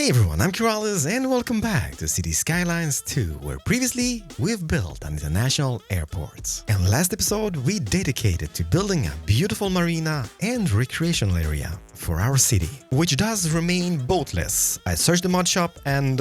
Hey everyone, I'm Keralis and welcome back to City Skylines 2, where previously we've built an international airport. In the last episode, we dedicated to building a beautiful marina and recreational area for our city, which does remain boatless. I searched the mod shop and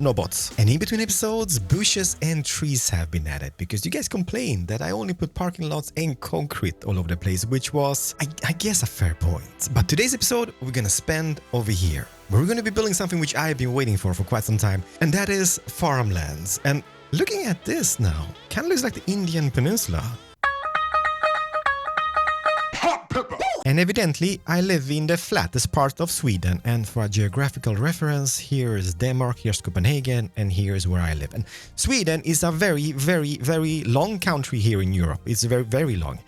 no bots. And in between episodes, bushes and trees have been added because you guys complained that I only put parking lots and concrete all over the place, which was, I guess, a fair point. But today's episode, we're gonna spend over here. We're going to be building something which I've been waiting for quite some time, and that is farmlands. And looking at this now, kind of looks like the Indian Peninsula. And evidently, I live in the flattest part of Sweden, and for a geographical reference, here is Denmark, here's Copenhagen, and here's where I live. And Sweden is a very, very, very long country here in Europe. It's very, very long.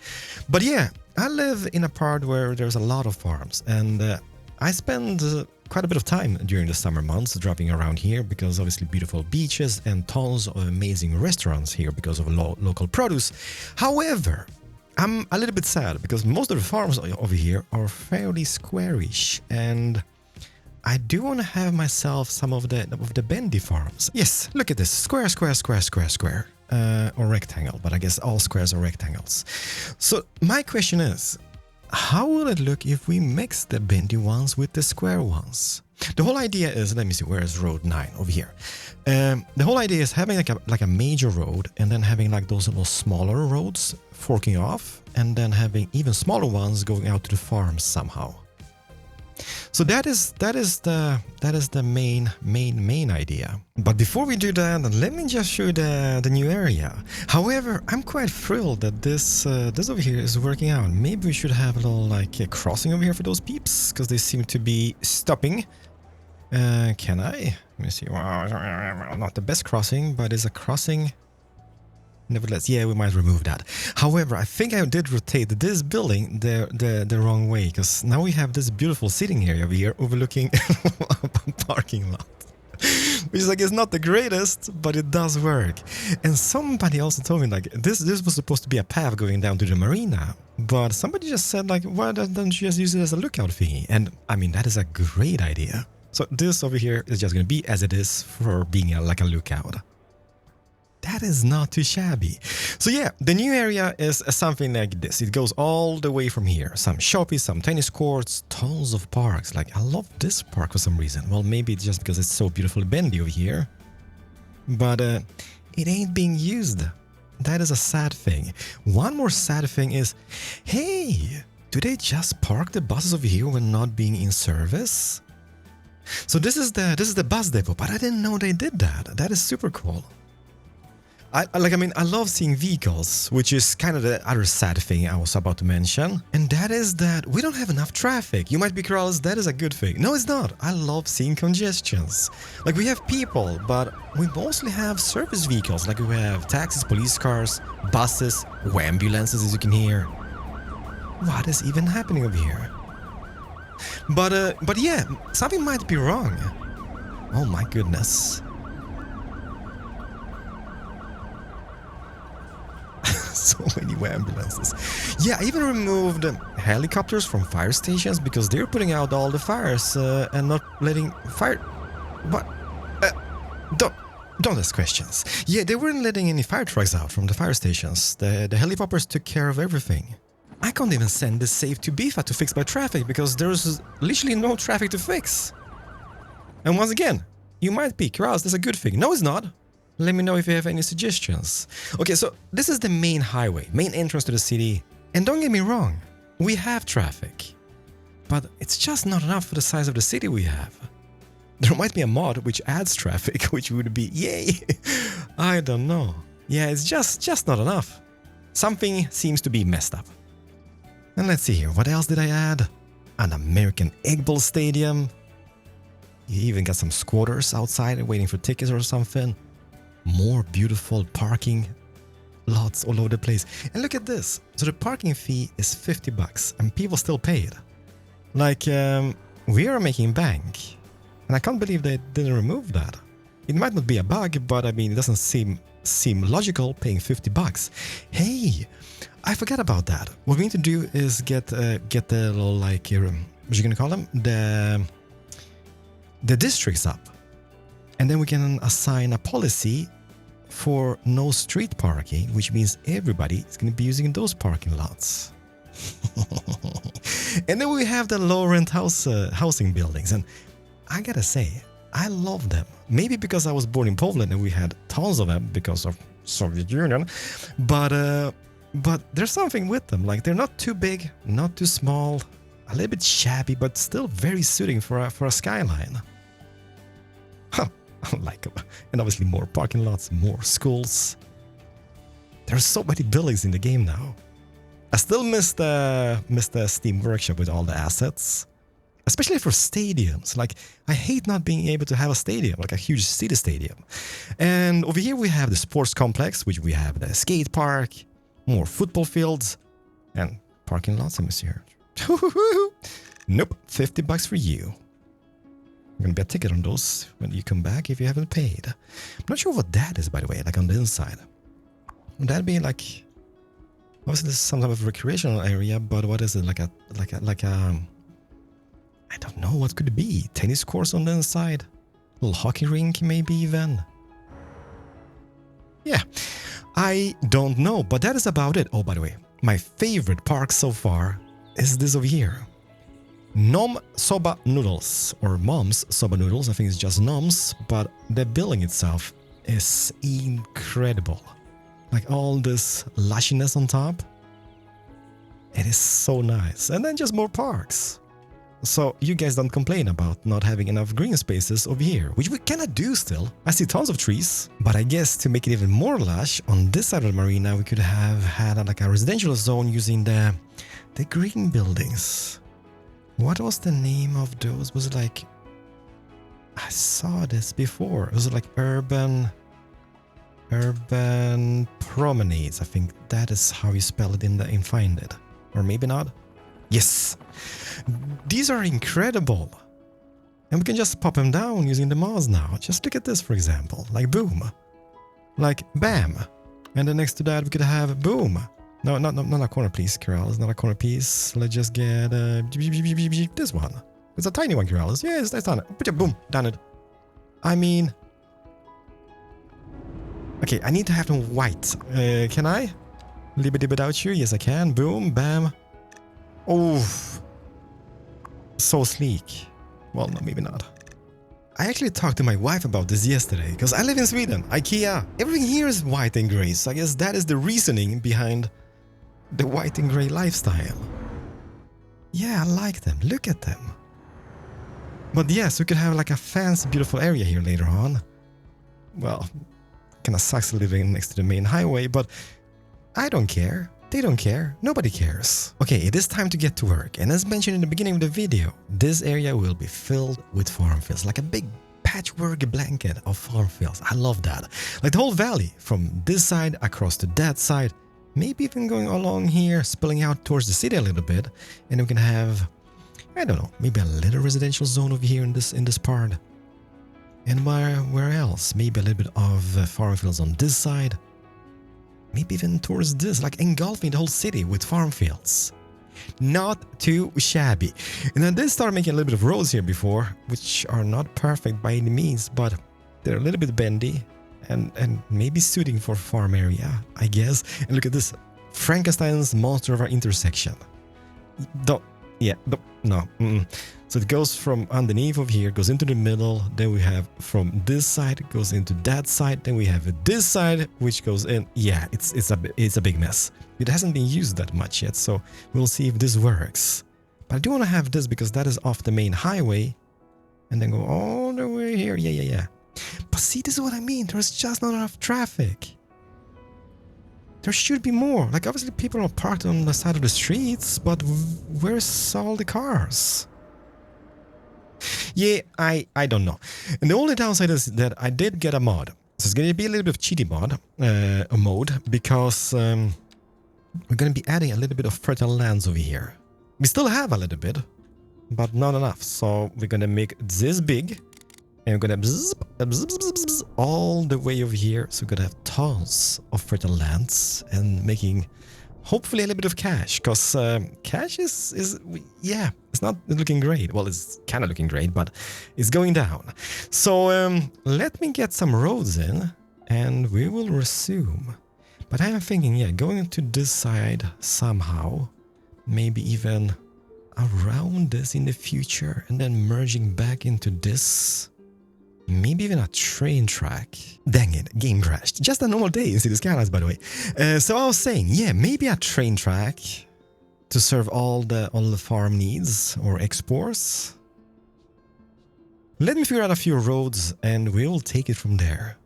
But yeah, I live in a part where there's a lot of farms, and I spend quite a bit of time during the summer months driving around here because obviously beautiful beaches and tons of amazing restaurants here because of local produce. However, I'm a little bit sad because most of the farms over here are fairly squarish, and I do want to have myself some of the bendy farms. Yes, look at this. Square, square, square, square, square. Or rectangle, but I guess all squares are rectangles. So my question is, how will it look if we mix the bendy ones with the square ones? The whole idea is, let me see, where is road 9? Over here. The whole idea is having like a major road and then having like those little smaller roads forking off and then having even smaller ones going out to the farms somehow. So that is the main idea. But before we do that, let me just show you the new area. However, I'm quite thrilled that this over here is working out. Maybe we should have a little like a crossing over here for those peeps because they seem to be stopping. Can I? Let me see. Not the best crossing, but it's a crossing. Nevertheless, yeah, we might remove that. However, I think I did rotate this building the wrong way because now we have this beautiful sitting area over here overlooking a parking lot. Which is like, it's not the greatest, but it does work. And somebody also told me like this was supposed to be a path going down to the marina, but somebody just said like, why don't you just use it as a lookout thingy? And I mean, that is a great idea. So this over here is just going to be as it is for being like a lookout. That is not too shabby. So yeah, the new area is something like this. It goes all the way from here. Some shops, some tennis courts, tons of parks. Like, I love this park for some reason. Well, maybe it's just because it's so beautifully bendy over here. But it ain't being used. That is a sad thing. One more sad thing is, hey, do they just park the buses over here when not being in service? So this is the bus depot, but I didn't know they did that. That is super cool. I love seeing vehicles, which is kind of the other sad thing I was about to mention. And that is that we don't have enough traffic. You might be curious, that is a good thing. No, it's not. I love seeing congestions. Like, we have people, but we mostly have service vehicles. Like, we have taxis, police cars, buses, ambulances, as you can hear. What is even happening over here? But yeah, something might be wrong. Oh my goodness. So many ambulances. Yeah, I even removed helicopters from fire stations because they're putting out all the fires and not letting fire... What? Don't ask questions. Yeah, they weren't letting any fire trucks out from the fire stations. The helicopters took care of everything. I can't even send this save to Bifa to fix my traffic because there's literally no traffic to fix. And once again, you might be, Keralis, that's a good thing. No, it's not. Let me know if you have any suggestions. Okay, so this is the main highway, main entrance to the city. And don't get me wrong, we have traffic. But it's just not enough for the size of the city we have. There might be a mod which adds traffic, which would be, yay! I don't know. Yeah, it's just not enough. Something seems to be messed up. And let's see here, what else did I add? An American Egg Bowl Stadium. You even got some squatters outside waiting for tickets or something. More beautiful parking lots all over the place. And look at this. So the parking fee is $50 and people still pay it. Like, we are making bank. And I can't believe they didn't remove that. It might not be a bug, but I mean, it doesn't seem logical paying $50. Hey, I forgot about that. What we need to do is get the little, like, what you gonna call them? the districts up. And then we can assign a policy for no street parking, which means everybody is going to be using those parking lots. And then we have the low-rent housing buildings. And I gotta say, I love them. Maybe because I was born in Poland and we had tons of them because of Soviet Union. But there's something with them. Like, they're not too big, not too small, a little bit shabby, but still very suiting for a skyline. Huh, I like them. And obviously more parking lots, more schools. There are so many buildings in the game now. I still miss the Steam Workshop with all the assets. Especially for stadiums. Like, I hate not being able to have a stadium, like a huge city stadium. And over here we have the sports complex, which we have the skate park, more football fields, and parking lots, I miss here. Nope, $50 for you. I'm gonna be a ticket on those when you come back if you haven't paid. I'm not sure what that is, by the way, like on the inside. Would that be like... Obviously this is some type of recreational area, but what is it? Like a I don't know, what could it be? Tennis course on the inside? A little hockey rink maybe even? Yeah, I don't know, but that is about it. Oh, by the way, my favorite park so far is this over here. Nom Soba Noodles, or Mom's Soba Noodles. I think it's just Nom's, but the building itself is incredible. Like all this lushiness on top. It is so nice. And then just more parks. So you guys don't complain about not having enough green spaces over here, which we cannot do still. I see tons of trees, but I guess to make it even more lush, on this side of the marina we could have had like a residential zone using the green buildings. What was the name of those? Was it like... I saw this before. Was it like urban promenades? I think that is how you spell it in Find It. Or maybe not. Yes! These are incredible! And we can just pop them down using the mouse now. Just look at this, for example. Like boom. Like bam. And then next to that we could have boom. No, not a corner piece, Keralis. Not a corner piece. Let's just get this one. It's a tiny one, Keralis. Yes, that's done it. Boom, done it. I mean... Okay, I need to have them white. Can I? Libbity without you? Yes, I can. Boom, bam. Oh, so sleek. Well, no, maybe not. I actually talked to my wife about this yesterday, because I live in Sweden, IKEA. Everything here is white and gray, so I guess that is the reasoning behind the white and gray lifestyle. Yeah, I like them. Look at them. But yes, we could have like a fancy, beautiful area here later on. Well, kind of sucks living next to the main highway, but I don't care. They don't care. Nobody cares. Okay, it is time to get to work. And as mentioned in the beginning of the video, this area will be filled with farm fields, like a big patchwork blanket of farm fields. I love that. Like the whole valley, from this side across to that side, maybe even going along here, spilling out towards the city a little bit. And we can have, I don't know, maybe a little residential zone over here in this part. And where else? Maybe a little bit of farm fields on this side. Maybe even towards this, like engulfing the whole city with farm fields. Not too shabby. And then they started making a little bit of roads here before, which are not perfect by any means, but they're a little bit bendy and maybe suiting for farm area, I guess. And look at this, Frankenstein's monster of our intersection. So it goes from underneath of here, goes into the middle, then we have from this side, goes into that side, then we have this side, which goes in. Yeah, it's a big mess. It hasn't been used that much yet, so we'll see if this works. But I do want to have this because that is off the main highway, and then go all the way here. Yeah. But see, this is what I mean. There's just not enough traffic. There should be more. Like, obviously people are parked on the side of the streets, but where's all the cars? Yeah, I don't know. And the only downside is that I did get a mod. So it's going to be a little bit of cheaty mode, because we're going to be adding a little bit of fertile lands over here. We still have a little bit, but not enough. So we're going to make this big, and we're going to bzz all the way over here. So we're going to have tons of fertile lands and making Hopefully a little bit of cash, because cash is yeah, it's not looking great. Well, it's kind of looking great, but it's going down. So let me get some roads in and we will resume. But I am thinking, yeah, going to this side somehow, maybe even around this in the future, and then merging back into this. Maybe even a train track. Dang it, game crashed. Just a normal day in City Skylines, by the way. So I was saying, yeah, maybe a train track to serve all the farm needs or exports. Let me figure out a few roads and we'll take it from there.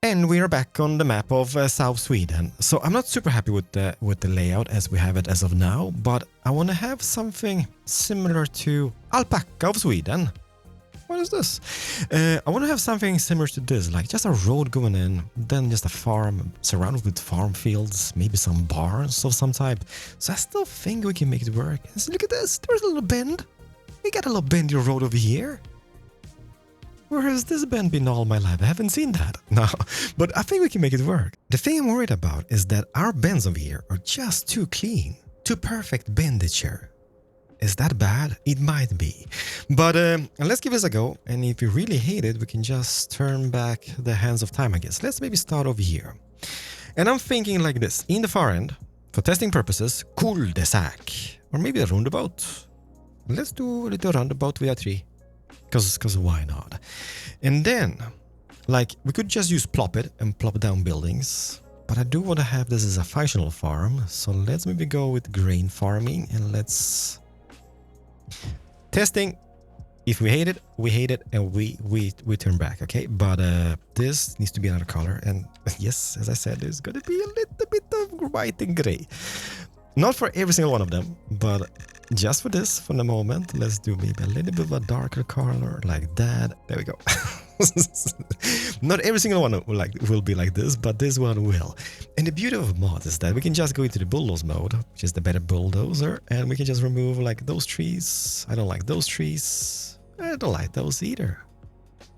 And we are back on the map of South Sweden. So I'm not super happy with the layout as we have it as of now, but I want to have something similar to Alpaca of Sweden. What is this? I want to have something similar to this, like just a road going in, then just a farm surrounded with farm fields, maybe some barns of some type. So I still think we can make it work. So look at this, there's a little bend. We got a little bendy road over here. Where has this bend been all my life? I haven't seen that. No, but I think we can make it work. The thing I'm worried about is that our bends over here are just too clean. Too perfect bendature. Is that bad? It might be. But let's give this a go. And if you really hate it, we can just turn back the hands of time, I guess. Let's maybe start over here. And I'm thinking like this. In the far end, for testing purposes, cul-de-sac. Or maybe a roundabout. Let's do a little roundabout with a tree. Because why not? And then, like, we could just use plop it and plop down buildings. But I do want to have this as a functional farm. So let's maybe go with grain farming and let's... Testing. If we hate it and we turn back, okay? But this needs to be another color. And yes, as I said, there's going to be a little bit of white and gray. Not for every single one of them, but just for this, for the moment, let's do maybe a little bit of a darker color like that. There we go. Not every single one will be like this, but this one will. And the beauty of mod is that we can just go into the bulldoze mode, which is the better bulldozer, and we can just remove like those trees. I don't like those trees. I don't like those either.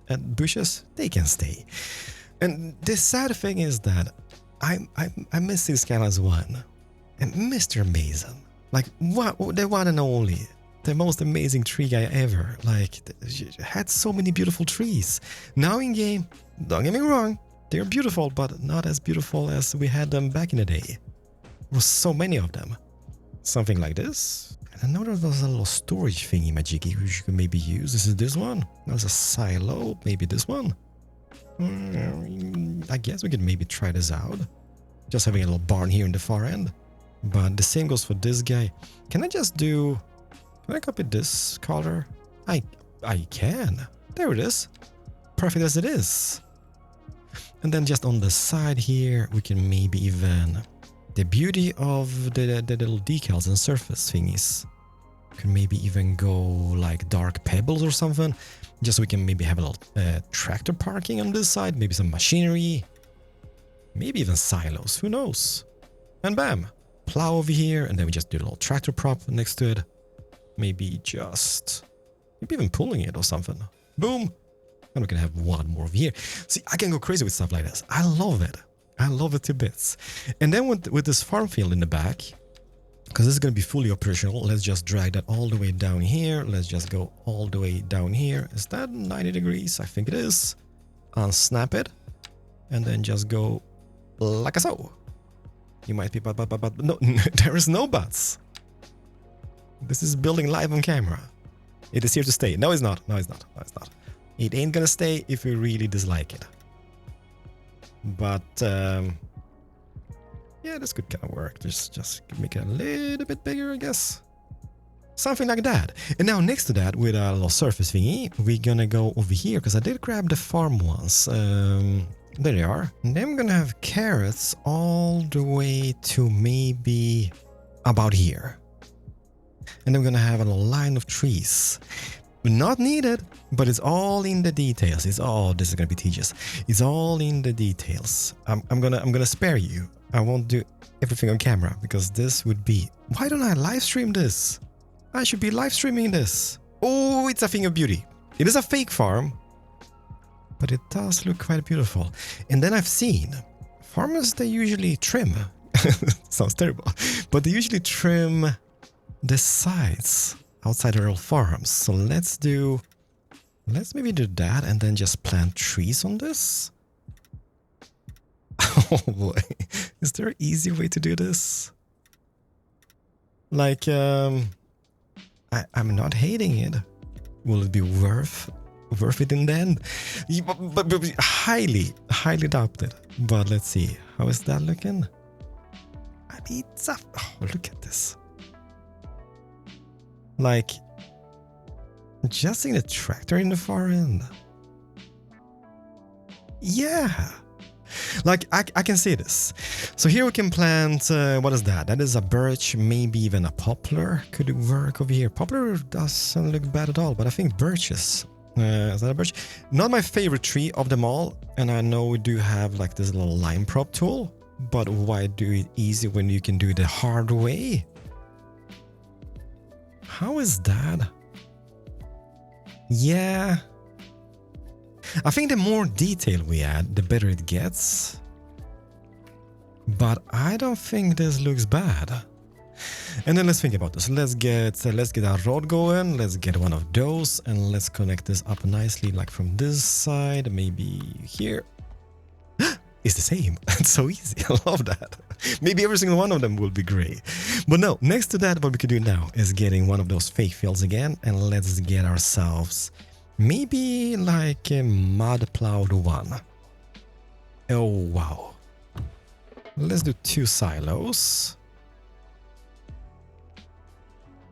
And bushes, they can stay. And the sad thing is that I miss this Skylines 1 and Mr. Mason. Like, what, the one and only, the most amazing tree guy ever. Like, had so many beautiful trees. Now in game, don't get me wrong, they're beautiful, but not as beautiful as we had them back in the day. There were so many of them. Something like this. And I know there was a little storage thingy majiggy which you could maybe use. This is this one. There's a silo, maybe this one. I guess we could maybe try this out. Just having a little barn here in the far end. But the same goes for this guy. Can I just do... Can I copy this color? I can. There it is. Perfect as it is. And then just on the side here, we can maybe even... The beauty of the little decals and surface thingies. Can maybe even go like dark pebbles or something. Just so we can maybe have a little tractor parking on this side. Maybe some machinery. Maybe even silos. Who knows? And bam! Plow over here, and then we just do a little tractor prop next to it. Maybe even pulling it or something. Boom! And we can have one more over here. See, I can go crazy with stuff like this. I love it. I love it to bits. And then with this farm field in the back, because this is going to be fully operational, let's just drag that all the way down here. Let's just go all the way down here. Is that 90 degrees? I think it is. Unsnap it. And then just go like so. You might be, but no, there is no buts. This is building live on camera. It is here to stay. No, it's not. No, it's not. No, it's not. It ain't gonna stay if you really dislike it. But, yeah, this could kind of work. Just make it a little bit bigger, I guess. Something like that. And now next to that, with a little surface thingy, we're gonna go over here, because I did grab the farm ones. There they are. And then I'm gonna have carrots all the way to maybe about here. And then we're gonna have a little line of trees. Not needed, but it's all in the details. It's all, this is gonna be tedious. It's all in the details. I'm gonna spare you. I won't do everything on camera because this would be, why don't I live stream this? I should be live streaming this. Oh, it's a thing of beauty. It is a fake farm, but it does look quite beautiful. And then I've seen farmers, they usually trim. Sounds terrible, but they usually trim the sides outside their old farms. So let's maybe do that and then just plant trees on this. Oh boy, is there an easy way to do this? Like, I'm not hating it. Will it be worth it in the end? But highly doubt it. But let's see, how is that looking? I mean, it's up. Oh, look at this. Like, just seeing the tractor in the far end. Yeah. Like, I can see this. So here we can plant, what is that? That is a birch, maybe even a poplar. Could work over here. Poplar doesn't look bad at all, but I think birches. Is that a birch? Not my favorite tree of them all. And I know we do have like this little line prop tool, but why do it easy when you can do it the hard way? How is that? Yeah. I think the more detail we add, the better it gets. But I don't think this looks bad. And then let's think about this. Let's get a road going. Let's get one of those and let's connect this up nicely, like from this side, maybe here. It's the same. It's so easy. I love that. Maybe every single one of them will be gray. But no, next to that, what we could do now is getting one of those fake fields again, and let's get ourselves maybe like a mud plowed one. Oh, wow. Let's do 2 silos.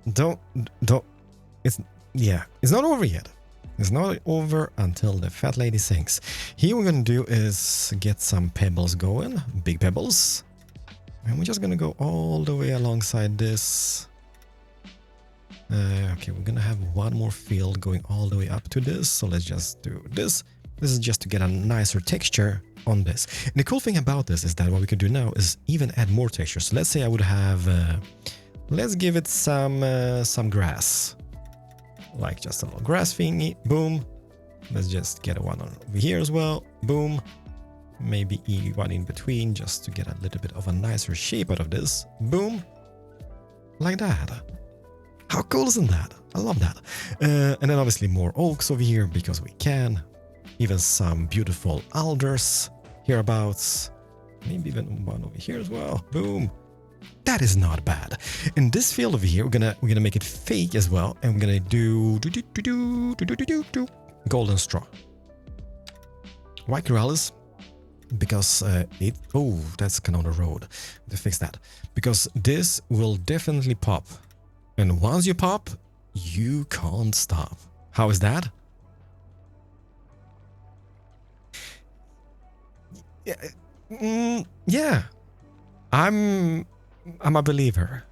It's not over yet. It's not over until the fat lady sings. Here we're gonna do is get some pebbles going, big pebbles. And we're just gonna go all the way alongside this. Okay, we're gonna have one more field going all the way up to this. So let's just do this. This is just to get a nicer texture on this. And the cool thing about this is that what we could do now is even add more texture. So let's say I would have, let's give it some grass. Like just a little grass thingy, boom. Let's just get one over here as well, boom. Maybe one in between just to get a little bit of a nicer shape out of this, boom. Like that. How cool isn't that? I love that. And then obviously more oaks over here because we can. Even some beautiful alders hereabouts. Maybe even one over here as well, boom. That is not bad. In this field over here, we're gonna make it fake as well, and we're gonna do golden straw. Why Keralis? Because that's kind of on the road. To fix that, because this will definitely pop, and once you pop, you can't stop. How is that? Yeah. I'm a believer.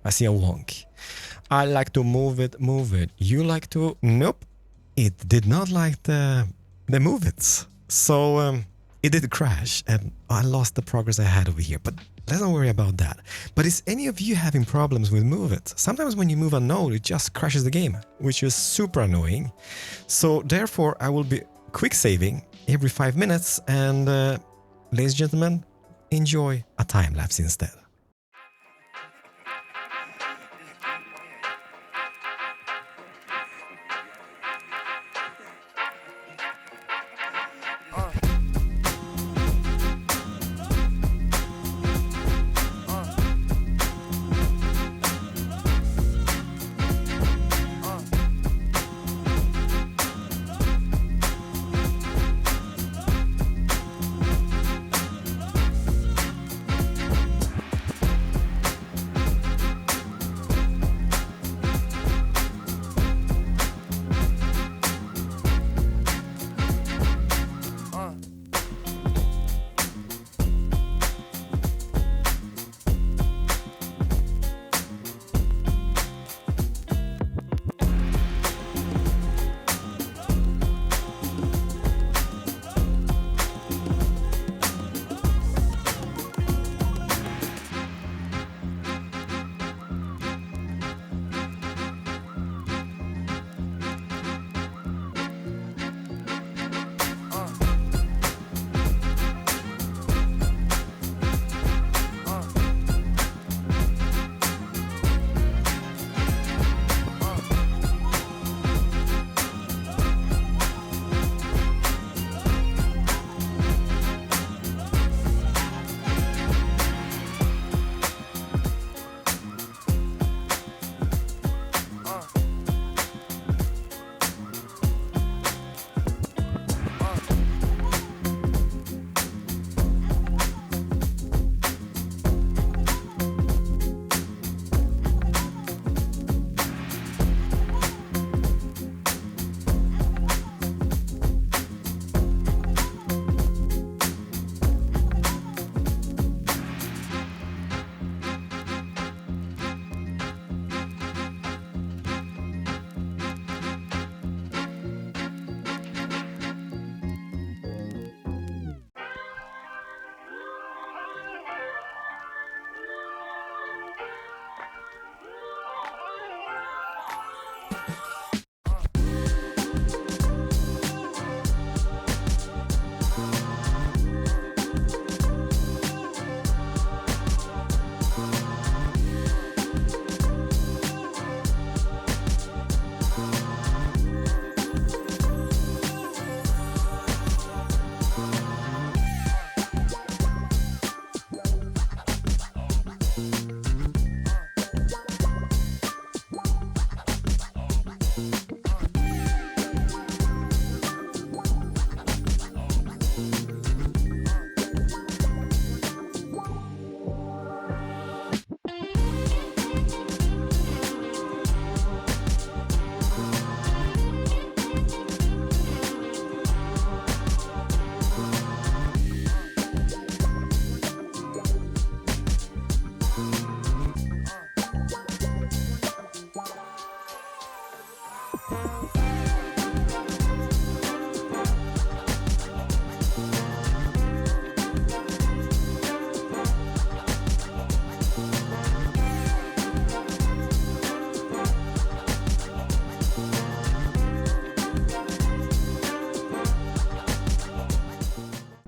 I see a wonk. I like to move it. You like to... Nope. It did not like the move it. So it did crash and I lost the progress I had over here. But let's not worry about that. But is any of you having problems with move it? Sometimes when you move a node, it just crashes the game, which is super annoying. So therefore, I will be quick saving every 5 minutes, and ladies and gentlemen, enjoy a time lapse instead.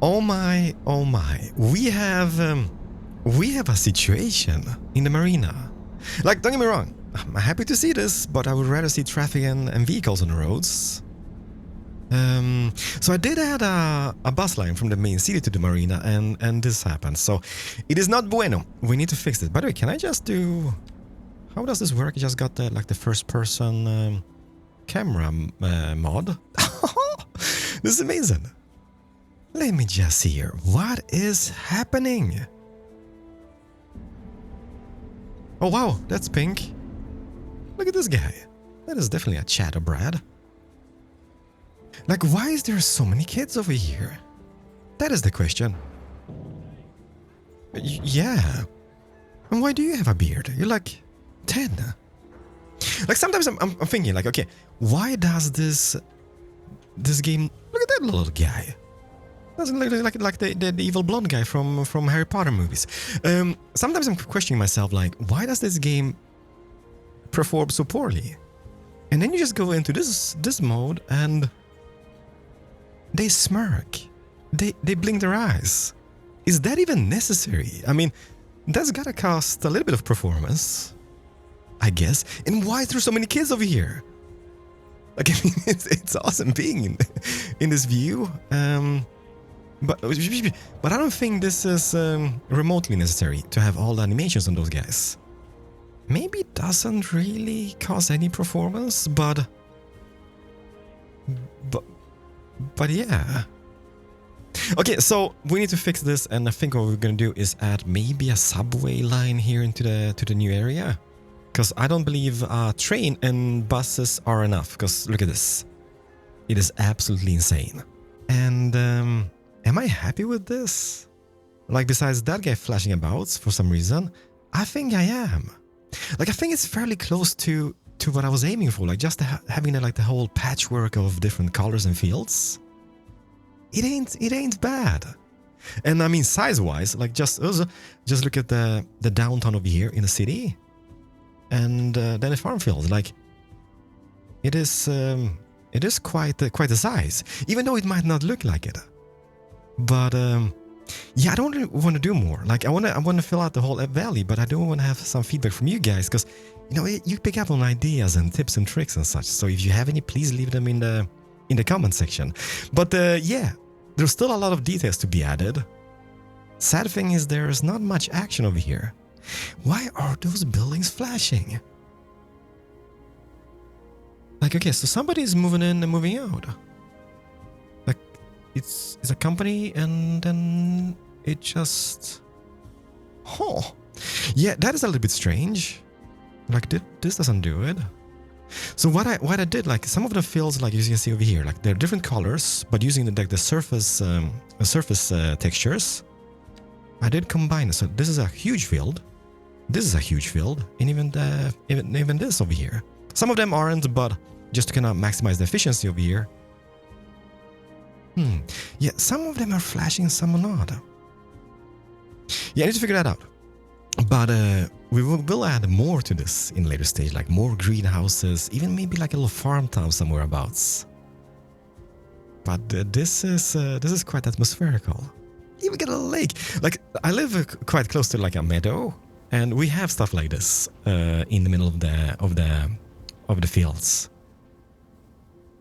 Oh my, oh my. We have a situation in the marina. Like, don't get me wrong, I'm happy to see this, but I would rather see traffic and vehicles on the roads. So I did add a bus line from the main city to the marina, and this happened. So it is not bueno. We need to fix this. By the way, can I just do... How does this work? I just got like the first person camera mod. This is amazing. Let me just see here. What is happening? Oh wow, that's pink. Look at this guy. That is definitely a chatterbrad. Like, why is there so many kids over here? That is the question. Yeah. And why do you have a beard? You're like 10. Like, sometimes I'm thinking, like, okay, why does this game... Look at that little guy. Doesn't look like the evil blonde guy from Harry Potter movies. Sometimes I'm questioning myself, like, why does this game perform so poorly? And then you just go into this mode and They smirk. They blink their eyes. Is that even necessary? I mean, that's gotta cost a little bit of performance, I guess. And why are there so many kids over here? Like, I mean, it's awesome being in this view. But I don't think this is remotely necessary to have all the animations on those guys. Maybe it doesn't really cause any performance, but yeah. Okay, so we need to fix this, and I think what we're gonna do is add maybe a subway line here into the new area, because I don't believe train and buses are enough. Because look at this, it is absolutely insane. And am I happy with this? Like, besides that guy flashing about for some reason, I think I am. Like, I think it's fairly close to what I was aiming for. Like, just having like the whole patchwork of different colors and fields. It ain't bad. And I mean, size-wise, like just look at the downtown over here in the city, and then the farm field. Like, it is quite the size, even though it might not look like it. But yeah, I don't really want to do more. Like, I want to fill out the whole valley, but I do want to have some feedback from you guys, because you know, you pick up on ideas and tips and tricks and such. So if you have any, please leave them in the comment section. But yeah, there's still a lot of details to be added. Sad thing is, there's not much action over here. Why are those buildings flashing? Like, okay, so somebody's moving in and moving out. Like, it's a company, and then it just... Huh. Yeah, that is a little bit strange. Like, this doesn't do it. So what I did, like, some of the fields, like you can see over here, like they're different colors, but using the surface textures, I did combine it. So this is a huge field, this is a huge field, and even this over here. Some of them aren't, but just to kind of maximize the efficiency over here. Yeah, some of them are flashing, some are not. Yeah, I need to figure that out. But we will add more to this in later stage, like more greenhouses, even maybe like a little farm town somewhere abouts. But this is quite atmospherical. Even get a lake. Like, I live quite close to like a meadow, and we have stuff like this in the middle of the fields.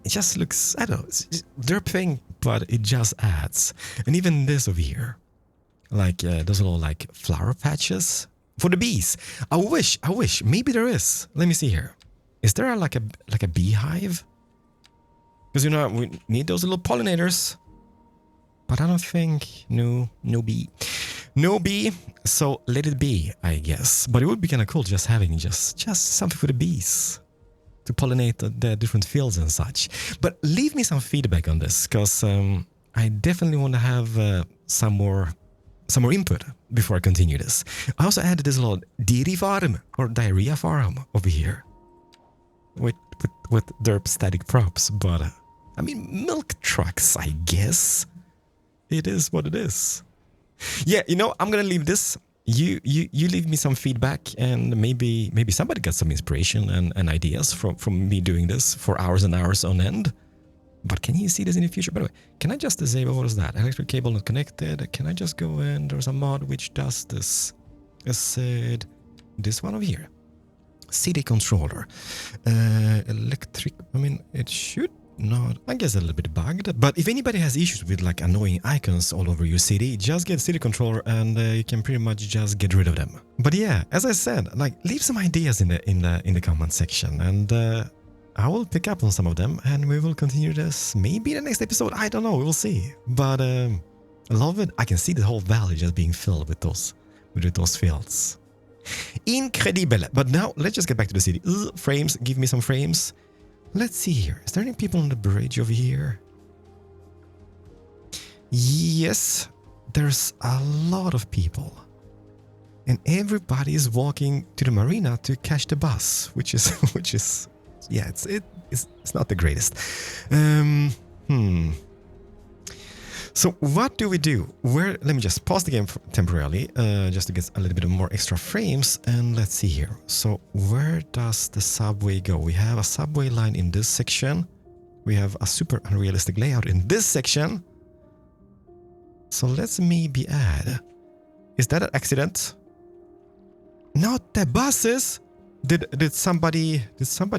It just looks, I don't know, it's derping, but it just adds. And even this over here. Like those little like flower patches for the bees. I wish. Maybe there is. Let me see here. Is there like a beehive? Because, you know, we need those little pollinators. But I don't think no bee. No bee. So let it be, I guess. But it would be kind of cool just having just something for the bees to pollinate the different fields and such. But leave me some feedback on this, because I definitely want to have some more input before I continue this. I also added this little dairy farm or diarrhea farm over here with derp static props, but I mean, milk trucks, I guess. It is what it is. Yeah, you know, I'm gonna leave this. You leave me some feedback, and maybe somebody got some inspiration and ideas from me doing this for hours and hours on end. But can you see this in the future? By the way, can I just disable, what is that? Electric cable not connected. Can I just go in? There's a mod which does this. I said this one over here. CD controller. Electric, I mean, it should not, I guess a little bit bugged. But if anybody has issues with like annoying icons all over your CD, just get CD controller and you can pretty much just get rid of them. But yeah, as I said, like, leave some ideas in the comment section, and I will pick up on some of them, and we will continue this maybe in the next episode. I don't know, we will see. But I love it. I can see the whole valley just being filled with those fields. Incredible. But now let's just get back to the city. Frames, give me some frames. Let's see here. Is there any people on the bridge over here? Yes, there's a lot of people. And everybody is walking to the marina to catch the bus, which is yeah, it's not the greatest. So what do we do? Let me just pause the game temporarily, just to get a little bit more extra frames, and let's see here. So where does the subway go? We have a subway line in this section. We have a super unrealistic layout in this section. So let's maybe add... Is that an accident? Not the buses! Did somebody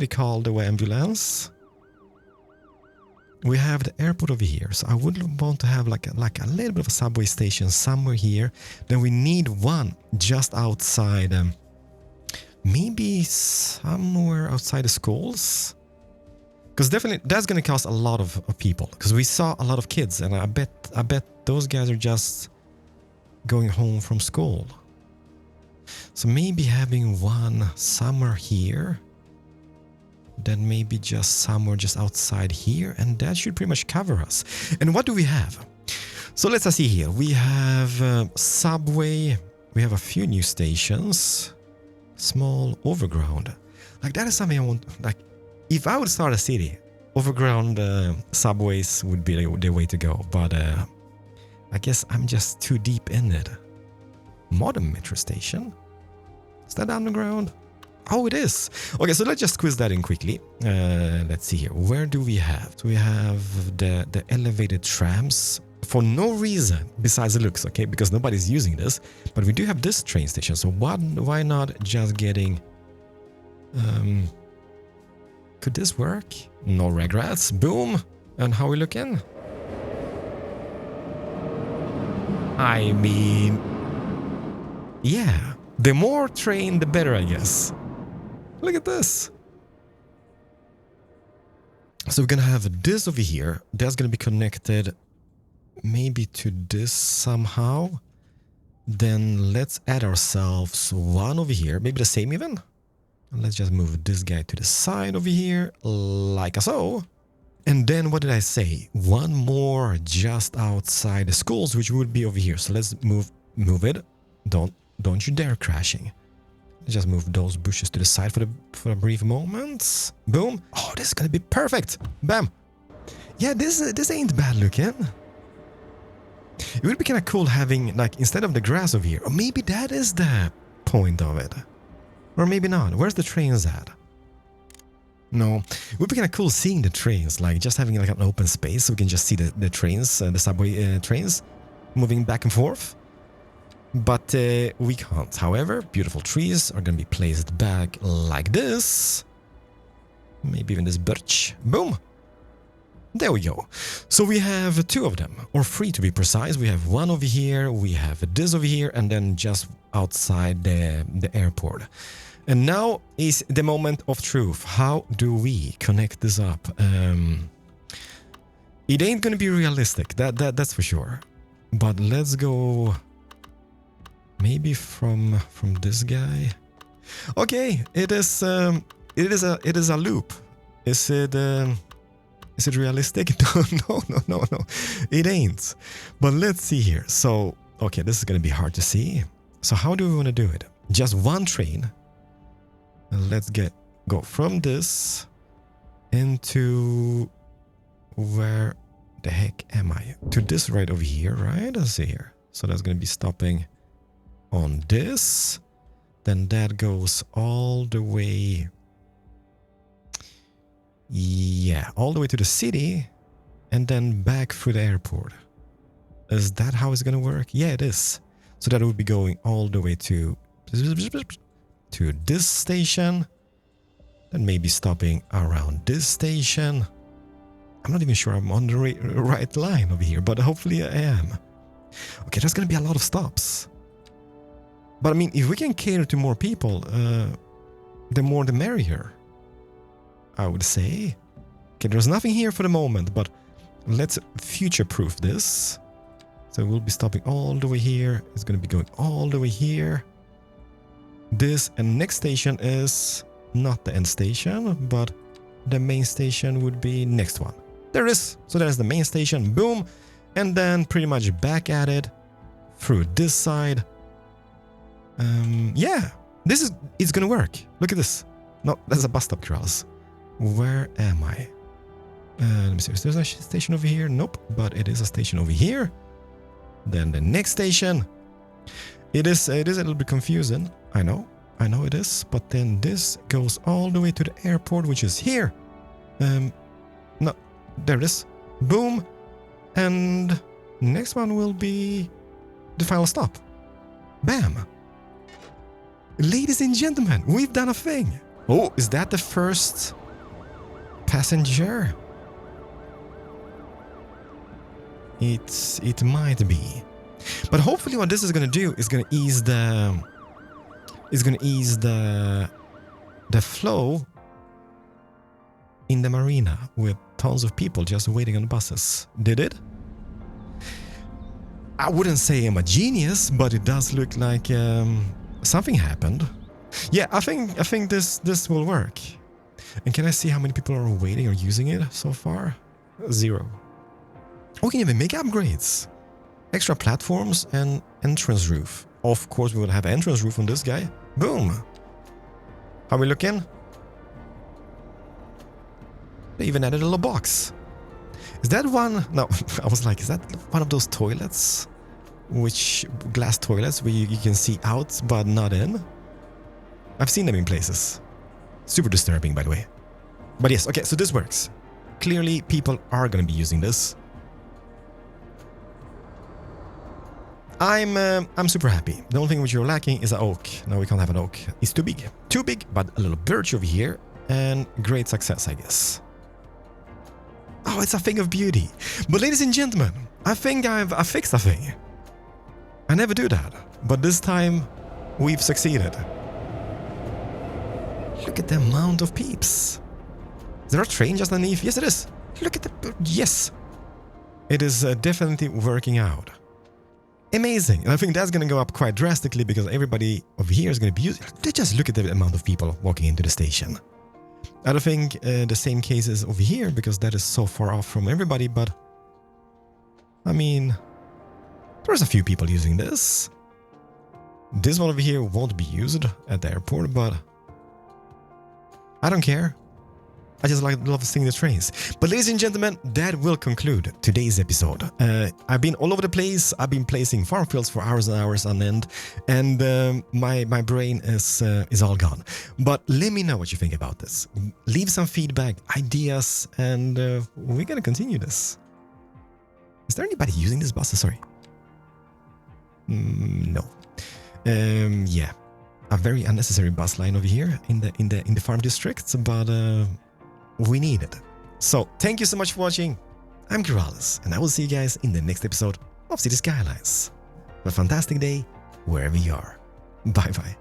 call the ambulance? We have the airport over here, so I would want to have like a little bit of a subway station somewhere here. Then we need one just outside, maybe somewhere outside the schools. Because definitely that's going to cost a lot of people. Because we saw a lot of kids, and I bet those guys are just going home from school. So maybe having one somewhere here. Then maybe just somewhere just outside here, and that should pretty much cover us. And what do we have? So let's see here. We have subway. We have a few new stations. Small overground. Like that is something I want. Like if I would start a city, overground subways would be the way to go. But I guess I'm just too deep in it. Modern metro station. Is that underground? Oh, it is. Okay, so let's just quiz that in quickly. Let's see here. Where do we have? So we have the elevated trams for no reason besides the looks, okay? Because nobody's using this. But we do have this train station. So why not just getting... could this work? No regrets. Boom. And how we looking? I mean... Yeah. The more train, the better, I guess. Look at this. So we're gonna have this over here. That's gonna be connected maybe to this somehow. Then let's add ourselves one over here. Maybe the same even. And let's just move this guy to the side over here, like so. And then what did I say? One more just outside the schools, which would be over here. So let's move it. Don't you dare crashing. Just move those bushes to the side for a brief moment. Boom. Oh, this is gonna be perfect. Bam. Yeah, this ain't bad looking. It would be kind of cool having, like, instead of the grass over here, or maybe that is the point of it. Or maybe not. Where's the trains at? No. It would be kind of cool seeing the trains, like just having like an open space so we can just see the trains, the subway trains moving back and forth. But we can't. However, beautiful trees are going to be placed back like this. Maybe even this birch. Boom. There we go. So we have two of them, or three to be precise. We have one over here, we have this over here, and then just outside the airport. And now is the moment of truth. How do we connect this up? It ain't going to be realistic, that's for sure. But let's go... Maybe from this guy. Okay, it is a loop. Is it realistic? No. It ain't. But let's see here. So okay, this is gonna be hard to see. So how do we want to do it? Just one train. And let's go from this into where the heck am I? To this right over here, right? Let's see here. So that's gonna be stopping on this, then that goes all the way, yeah, all the way to the city, and then back through the airport. Is that how it's gonna work? Yeah, it is. So that would be going all the way to this station, then maybe stopping around this station. I'm not even sure I'm on the right line over here, but hopefully I am. Okay, there's gonna be a lot of stops. But I mean, if we can cater to more people, the more the merrier, I would say. Okay, there's nothing here for the moment, but let's future-proof this. So we'll be stopping all the way here. It's going to be going all the way here. This and next station is not the end station, but the main station would be next one. There it is. So there's the main station. Boom. And then pretty much back at it through this side. Yeah, it's gonna work. Look at this. No, that's a bus stop, Keralis. Where am I? Let me see. Is there a station over here? Nope, but it is a station over here. Then the next station. It is a little bit confusing. I know it is. But then this goes all the way to the airport, which is here. No, There it is. Boom. And next one will be the final stop. Bam. Ladies and gentlemen, we've done a thing. Oh, is that the first passenger? It might be. But hopefully what this is going to do is going to ease the flow in the marina with tons of people just waiting on the buses. Did it? I wouldn't say I'm a genius, but it does look like something happened. Yeah, I think this will work. And can I see how many people are waiting or using it so far? 0. We can even make upgrades. Extra platforms and entrance roof. Of course, we will have entrance roof on this guy. Boom. How are we looking? They even added a little box. Is that one? No, I was like, is that one of those toilets? Which glass toilets where you can see out but not in? I've seen them in places. Super disturbing, by the way. But yes, okay, so this works. Clearly, people are going to be using this. I'm super happy. The only thing which you're lacking is an oak. No, we can't have an oak. It's too big. Too big, but a little birch over here. And great success, I guess. Oh, it's a thing of beauty. But ladies and gentlemen, I think I fixed a thing. I never do that. But this time, we've succeeded. Look at the amount of peeps. Is there a train just underneath? Yes, it is. Look at the... Yes. It is definitely working out. Amazing. And I think that's going to go up quite drastically because everybody over here is going to be using... Just look at the amount of people walking into the station. I don't think the same case is over here because that is so far off from everybody, but... I mean... There's a few people using this. This one over here won't be used at the airport, but... I don't care. I just love seeing the trains. But ladies and gentlemen, that will conclude today's episode. I've been all over the place. I've been placing farm fields for hours and hours on end, and my brain is all gone. But let me know what you think about this. Leave some feedback, ideas, and we're gonna continue this. Is there anybody using this bus? Sorry. No. Yeah, a very unnecessary bus line over here in the farm district, but. We need it. So, thank you so much for watching. I'm Keralis, and I will see you guys in the next episode of City Skylines. Have a fantastic day, wherever you are. Bye-bye.